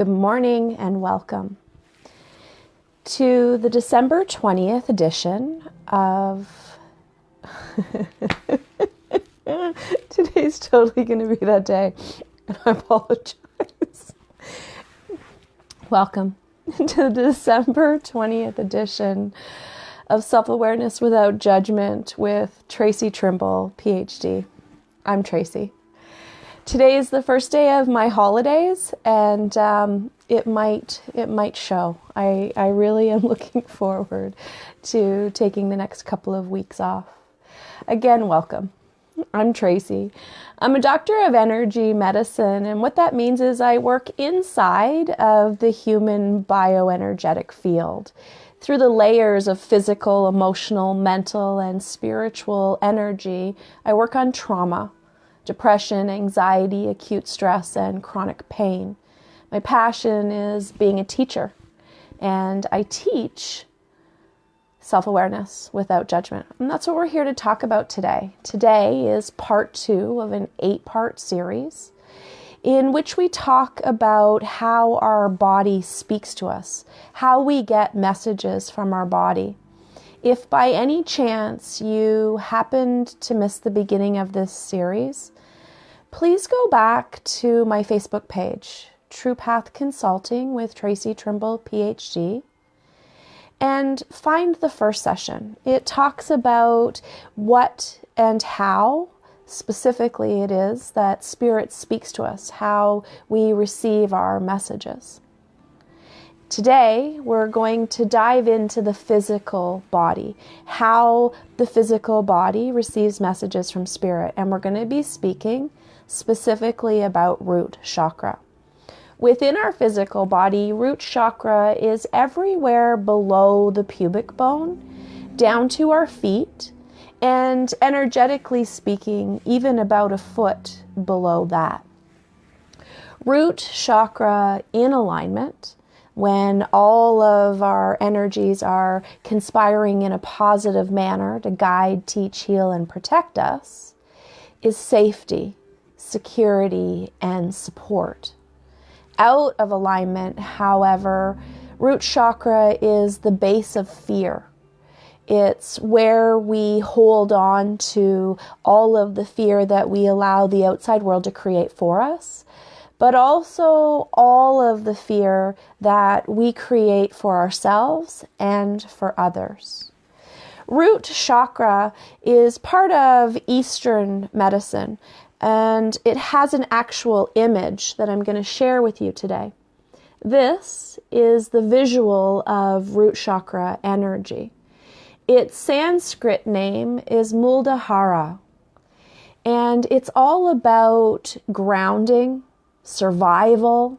Good morning and welcome to the December 20th edition of... Today's totally going to be that day, and I apologize. Welcome to the December 20th edition of Self-Awareness Without Judgment with Traci Trimble, PhD. I'm Traci. Today is the first day of my holidays, and it might show. I really am looking forward to taking the next couple of weeks off. Again, welcome. I'm Traci. I'm a doctor of energy medicine, and what that means is I work inside of the human bioenergetic field. Through the layers of physical, emotional, mental, and spiritual energy, I work on trauma, depression, anxiety, acute stress, and chronic pain. My passion is being a teacher, and I teach self-awareness without judgment. And that's what we're here to talk about today. Today is part 2 of an 8-part series in which we talk about how our body speaks to us, how we get messages from our body. If by any chance you happened to miss the beginning of this series, please go back to my Facebook page, True Path Consulting with Traci Trimble, PhD, and find the first session. It talks about what and how specifically it is that Spirit speaks to us, how we receive our messages. Today, we're going to dive into the physical body, how the physical body receives messages from Spirit, and we're going to be speaking specifically about root chakra. Within our physical body, root chakra is everywhere below the pubic bone, down to our feet, and energetically speaking, even about a foot below that. Root chakra in alignment, when all of our energies are conspiring in a positive manner to guide, teach, heal, and protect us, is safety, security, and support. Out of alignment, however, root chakra is the base of fear. It's where we hold on to all of the fear that we allow the outside world to create for us, but also all of the fear that we create for ourselves and for others. Root chakra is part of Eastern medicine, and it has an actual image that I'm going to share with you today. This is the visual of root chakra energy. Its Sanskrit name is Muladhara, and it's all about grounding, survival,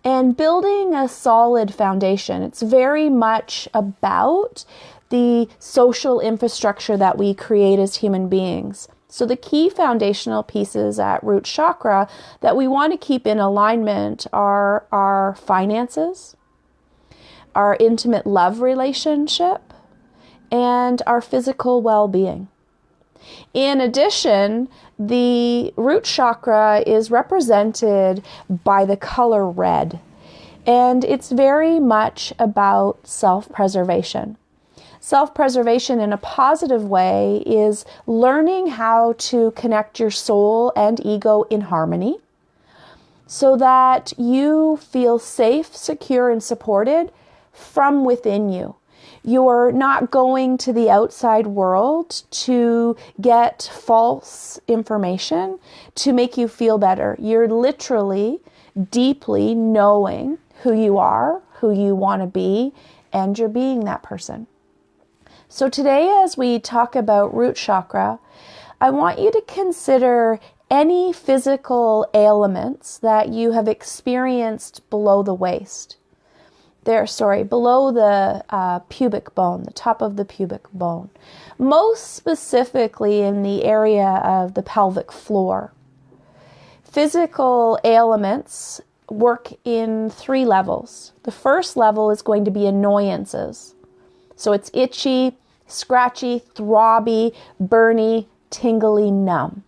and building a solid foundation. It's very much about the social infrastructure that we create as human beings. So the key foundational pieces at root chakra that we want to keep in alignment are our finances, our intimate love relationship, and our physical well-being. In addition, the root chakra is represented by the color red, and it's very much about self-preservation. Self-preservation in a positive way is learning how to connect your soul and ego in harmony so that you feel safe, secure, and supported from within you. You're not going to the outside world to get false information to make you feel better. You're literally deeply knowing who you are, who you want to be, and you're being that person. So today, as we talk about root chakra, I want you to consider any physical ailments that you have experienced below the waist. Below the pubic bone, the top of the pubic bone. Most specifically in the area of the pelvic floor. Physical ailments work in 3 levels. The first level is going to be annoyances. So it's itchy, scratchy, throbby, burny, tingly, numb.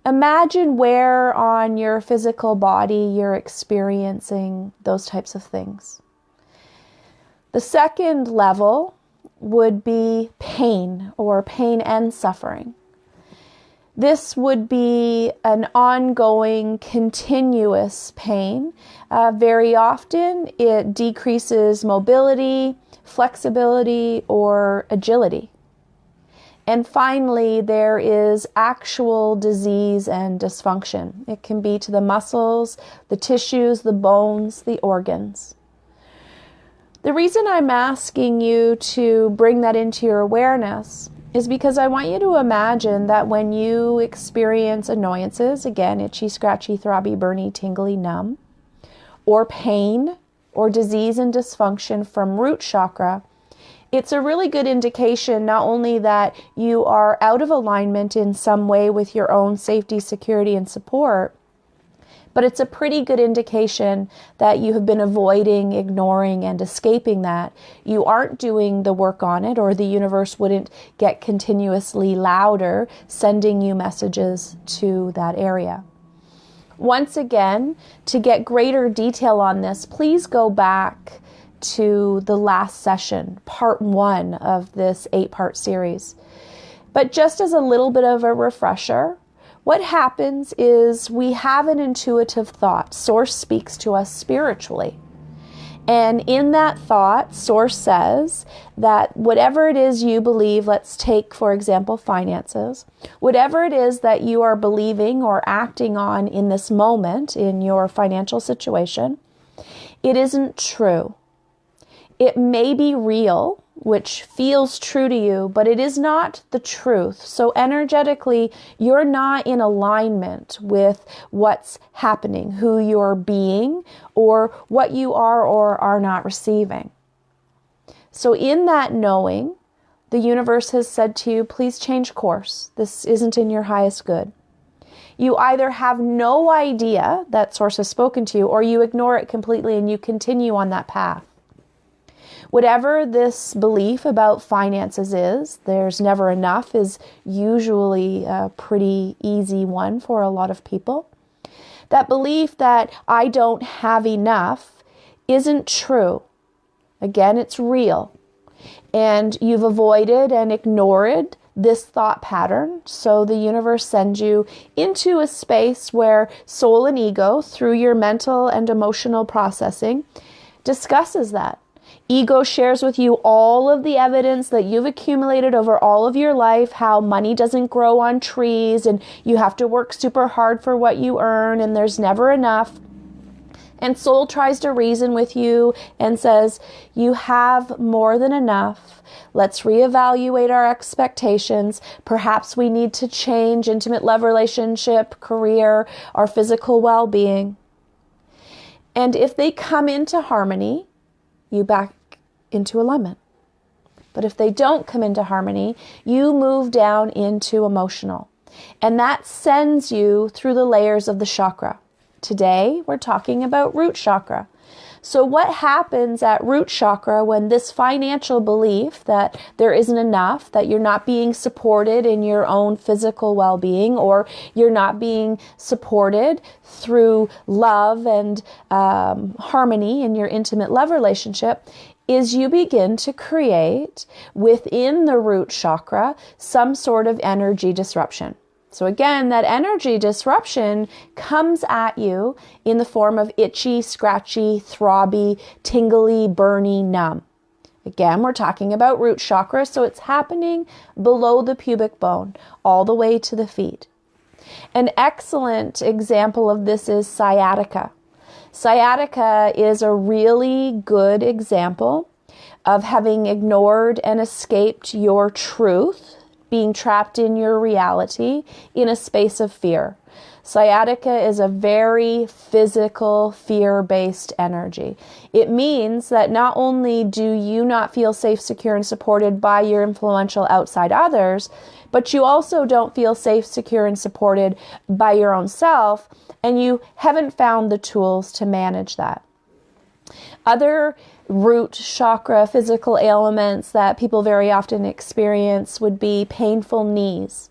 Imagine where on your physical body you're experiencing those types of things. The second level would be pain, or pain and suffering. This would be an ongoing, continuous pain. Very often it decreases mobility, flexibility, or agility. And finally, there is actual disease and dysfunction. It can be to the muscles, the tissues, the bones, the organs. The reason I'm asking you to bring that into your awareness is because I want you to imagine that when you experience annoyances, again, itchy, scratchy, throbby, burny, tingly, numb, or pain, or disease and dysfunction from root chakra, it's a really good indication not only that you are out of alignment in some way with your own safety, security, and support, but it's a pretty good indication that you have been avoiding, ignoring, and escaping that. You aren't doing the work on it, or the universe wouldn't get continuously louder, sending you messages to that area. Once again, to get greater detail on this, please go back to the last session, part 1 of this 8-part series. But just as a little bit of a refresher, what happens is we have an intuitive thought. Source speaks to us spiritually. And in that thought, Source says that whatever it is you believe, let's take, for example, finances, whatever it is that you are believing or acting on in this moment in your financial situation, it isn't true. It may be real, which feels true to you, but it is not the truth. So energetically, you're not in alignment with what's happening, who you're being, or what you are or are not receiving. So in that knowing, the universe has said to you, please change course. This isn't in your highest good. You either have no idea that Source has spoken to you, or you ignore it completely and you continue on that path. Whatever this belief about finances is, there's never enough is usually a pretty easy one for a lot of people. That belief that I don't have enough isn't true. Again, it's real. And you've avoided and ignored this thought pattern. So the universe sends you into a space where soul and ego, through your mental and emotional processing, discusses that. Ego shares with you all of the evidence that you've accumulated over all of your life, how money doesn't grow on trees and you have to work super hard for what you earn and there's never enough. And soul tries to reason with you and says, you have more than enough. Let's reevaluate our expectations. Perhaps we need to change intimate love relationship, career, our physical well-being. And if they come into harmony, you back into alignment. But if they don't come into harmony, you move down into emotional. And that sends you through the layers of the chakra. Today, we're talking about root chakra. So what happens at root chakra when this financial belief that there isn't enough, that you're not being supported in your own physical well-being, or you're not being supported through love and harmony in your intimate love relationship, is you begin to create within the root chakra some sort of energy disruption. So again, that energy disruption comes at you in the form of itchy, scratchy, throbby, tingly, burny, numb. Again, we're talking about root chakra, so it's happening below the pubic bone, all the way to the feet. An excellent example of this is sciatica. Sciatica is a really good example of having ignored and escaped your truth, being trapped in your reality in a space of fear. Sciatica is a very physical, fear-based energy. It means that not only do you not feel safe, secure, and supported by your influential outside others, but you also don't feel safe, secure, and supported by your own self, and you haven't found the tools to manage that. Other root chakra physical ailments that people very often experience would be painful knees.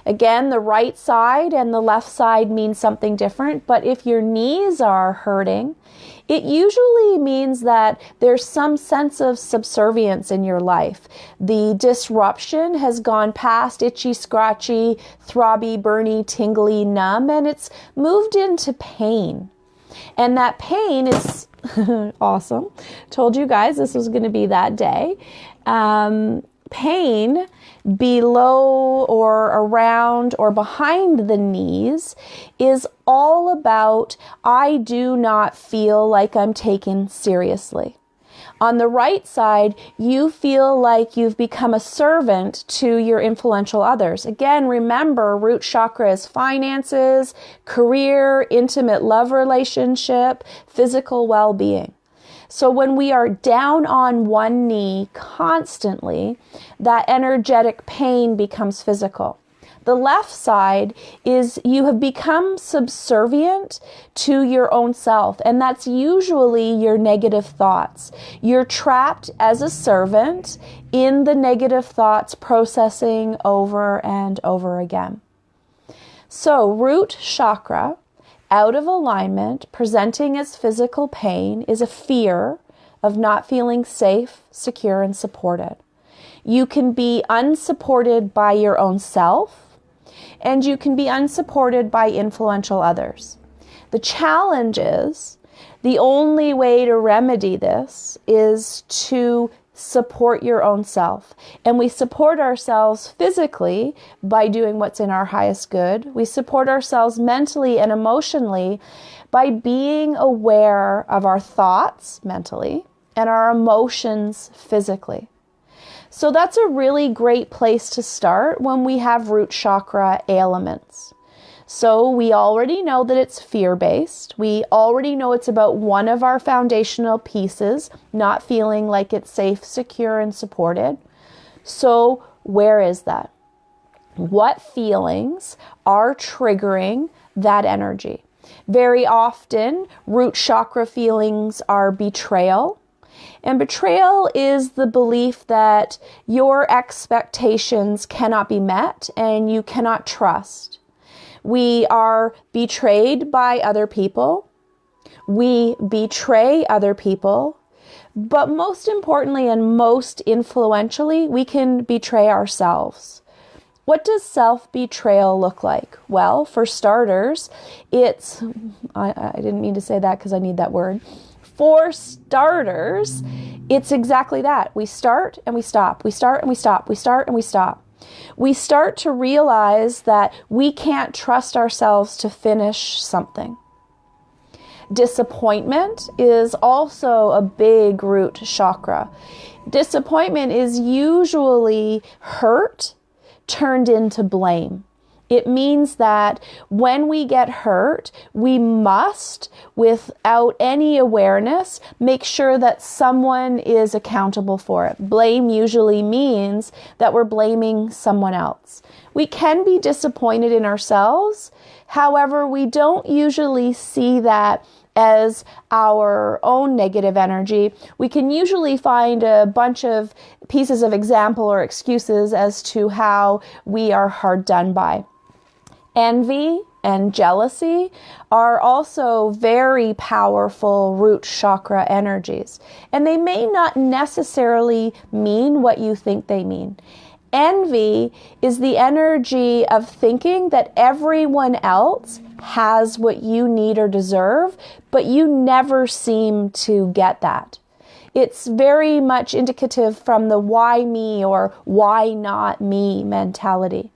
Again, the right side and the left side mean something different, but if your knees are hurting, it usually means that there's some sense of subservience in your life. The disruption has gone past itchy, scratchy, throbby, burny, tingly, numb, and it's moved into pain. And that pain is awesome. Told you guys this was going to be that day. Pain below or around or behind the knees is all about I do not feel like I'm taken seriously. On the right side, you feel like you've become a servant to your influential others. Again, remember, root chakra is finances, career, intimate love relationship, physical well-being. So when we are down on one knee constantly, that energetic pain becomes physical. The left side is you have become subservient to your own self, and that's usually your negative thoughts. You're trapped as a servant in the negative thoughts, processing over and over again. So root chakra, out of alignment, presenting as physical pain, is a fear of not feeling safe, secure, and supported. You can be unsupported by your own self, and you can be unsupported by influential others. The challenge is, the only way to remedy this is to support your own self. And we support ourselves physically by doing what's in our highest good. We support ourselves mentally and emotionally by being aware of our thoughts mentally and our emotions physically. So that's a really great place to start when we have root chakra ailments. So we already know that it's fear-based. We already know it's about one of our foundational pieces, not feeling like it's safe, secure, and supported. So where is that? What feelings are triggering that energy? Very often, root chakra feelings are betrayal. And betrayal is the belief that your expectations cannot be met and you cannot trust. We are betrayed by other people. We betray other people. But most importantly and most influentially, we can betray ourselves. What does self-betrayal look like? Well, for starters, I didn't mean to say that because I need that word. For starters, it's exactly that. We start and we stop. We start and we stop. We start and we stop. We start to realize that we can't trust ourselves to finish something. Disappointment is also a big root chakra. Disappointment is usually hurt turned into blame. It means that when we get hurt, we must, without any awareness, make sure that someone is accountable for it. Blame usually means that we're blaming someone else. We can be disappointed in ourselves. However, we don't usually see that as our own negative energy. We can usually find a bunch of pieces of example or excuses as to how we are hard done by. Envy and jealousy are also very powerful root chakra energies, and they may not necessarily mean what you think they mean. Envy is the energy of thinking that everyone else has what you need or deserve, but you never seem to get that. It's very much indicative from the why me or why not me mentality.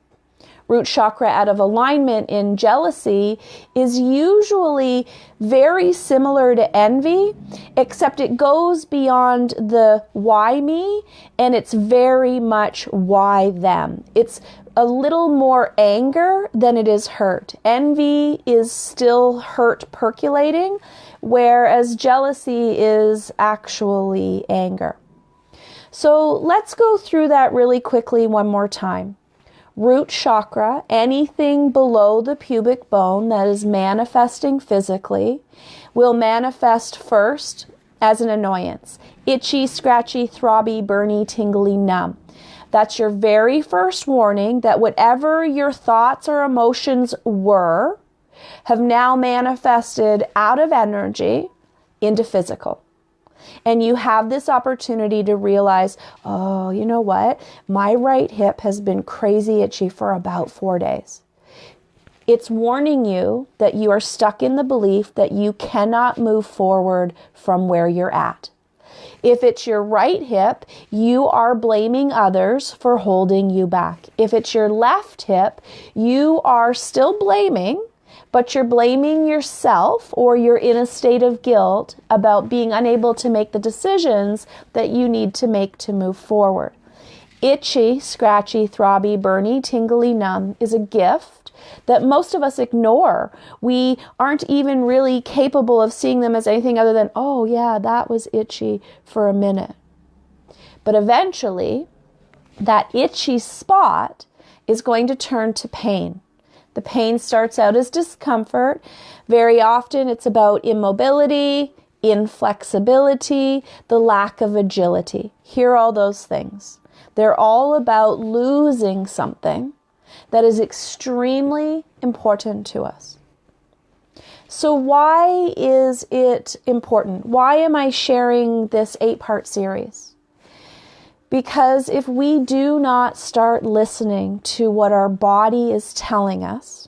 Root chakra out of alignment in jealousy is usually very similar to envy, except it goes beyond the why me, and it's very much why them. It's a little more anger than it is hurt. Envy is still hurt percolating, whereas jealousy is actually anger. So let's go through that really quickly one more time. Root chakra, anything below the pubic bone that is manifesting physically, will manifest first as an annoyance. Itchy, scratchy, throbby, burny, tingly, numb. That's your very first warning that whatever your thoughts or emotions were have now manifested out of energy into physical. And you have this opportunity to realize, oh, you know what? My right hip has been crazy itchy for about 4 days. It's warning you that you are stuck in the belief that you cannot move forward from where you're at. If it's your right hip, you are blaming others for holding you back. If it's your left hip, you are still blaming, but you're blaming yourself, or you're in a state of guilt about being unable to make the decisions that you need to make to move forward. Itchy, scratchy, throbby, burny, tingly, numb is a gift that most of us ignore. We aren't even really capable of seeing them as anything other than, oh yeah, that was itchy for a minute. But eventually, that itchy spot is going to turn to pain. The pain starts out as discomfort. Very often it's about immobility, inflexibility, the lack of agility. Hear all those things. They're all about losing something that is extremely important to us. So why is it important? Why am I sharing this 8-part series? Because if we do not start listening to what our body is telling us,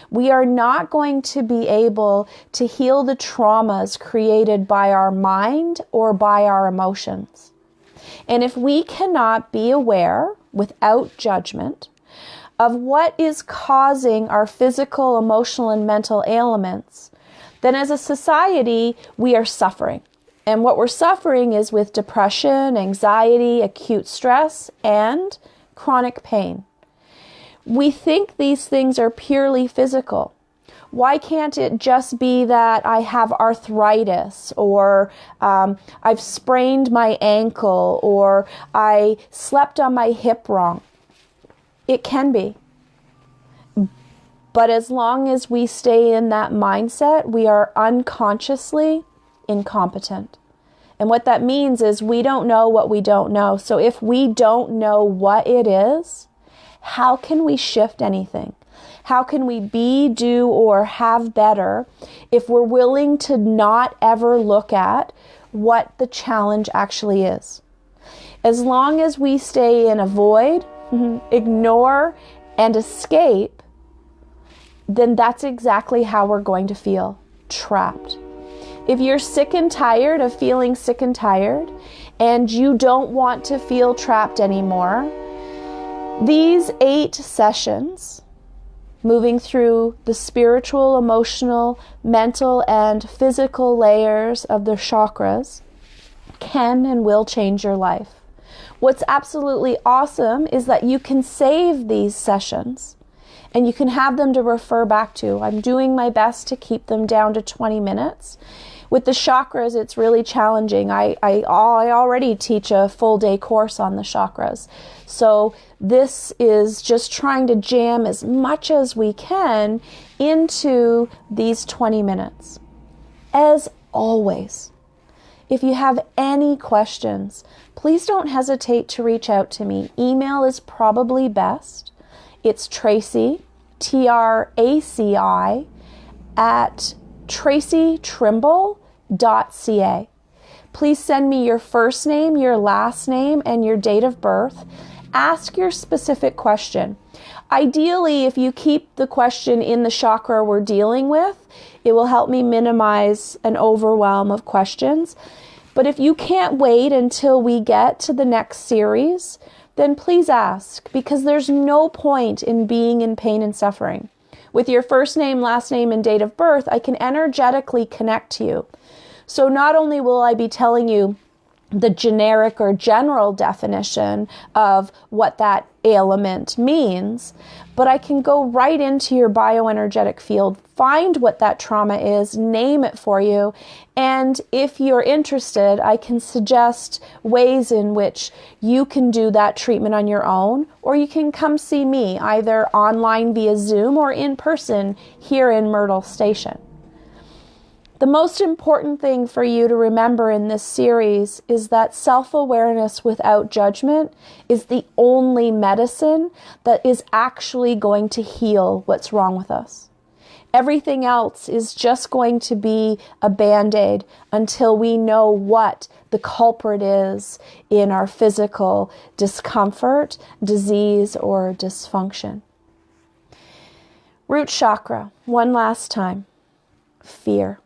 we are not going to be able to heal the traumas created by our mind or by our emotions. And if we cannot be aware, without judgment, of what is causing our physical, emotional, and mental ailments, then as a society, we are suffering. And what we're suffering is with depression, anxiety, acute stress, and chronic pain. We think these things are purely physical. Why can't it just be that I have arthritis, or I've sprained my ankle, or I slept on my hip wrong? It can be. But as long as we stay in that mindset, we are unconsciously incompetent. And what that means is we don't know what we don't know. So if we don't know what it is, how can we shift anything? How can we be, do, or have better if we're willing to not ever look at what the challenge actually is? As long as we stay in avoid, ignore, and escape, then that's exactly how we're going to feel trapped. If you're sick and tired of feeling sick and tired, and you don't want to feel trapped anymore, these 8 sessions, moving through the spiritual, emotional, mental, and physical layers of the chakras, can and will change your life. What's absolutely awesome is that you can save these sessions and you can have them to refer back to. I'm doing my best to keep them down to 20 minutes. With the chakras, it's really challenging. I already teach a full day course on the chakras. So this is just trying to jam as much as we can into these 20 minutes. As always, if you have any questions, please don't hesitate to reach out to me. Email is probably best. It's Traci, Traci, at TraciTrimble.ca. Please send me your first name, your last name, and your date of birth. Ask your specific question. Ideally, if you keep the question in the chakra we're dealing with, it will help me minimize an overwhelm of questions. But if you can't wait until we get to the next series, then please ask, because there's no point in being in pain and suffering. With your first name, last name, and date of birth, I can energetically connect to you. So not only will I be telling you the generic or general definition of what that ailment means, but I can go right into your bioenergetic field, find what that trauma is, name it for you, and if you're interested, I can suggest ways in which you can do that treatment on your own, or you can come see me either online via Zoom or in person here in Myrtle Station. The most important thing for you to remember in this series is that self-awareness without judgment is the only medicine that is actually going to heal what's wrong with us. Everything else is just going to be a band-aid until we know what the culprit is in our physical discomfort, disease, or dysfunction. Root chakra, one last time. Fear.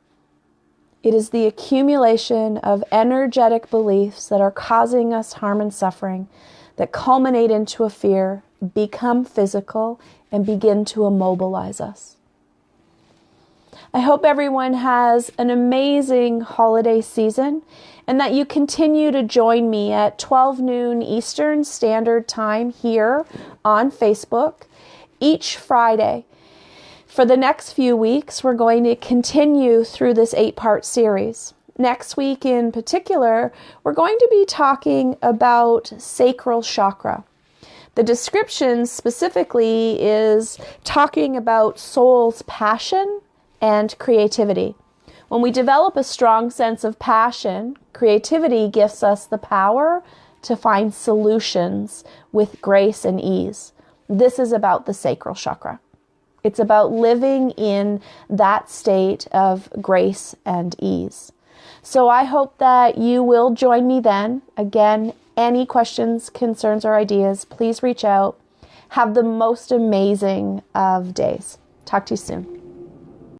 It is the accumulation of energetic beliefs that are causing us harm and suffering that culminate into a fear, become physical, and begin to immobilize us. I hope everyone has an amazing holiday season and that you continue to join me at 12 noon Eastern Standard Time here on Facebook each Friday. For the next few weeks, we're going to continue through this 8-part series. Next week in particular, we're going to be talking about sacral chakra. The description specifically is talking about soul's passion and creativity. When we develop a strong sense of passion, creativity gives us the power to find solutions with grace and ease. This is about the sacral chakra. It's about living in that state of grace and ease. So I hope that you will join me then. Again, any questions, concerns, or ideas, please reach out. Have the most amazing of days. Talk to you soon.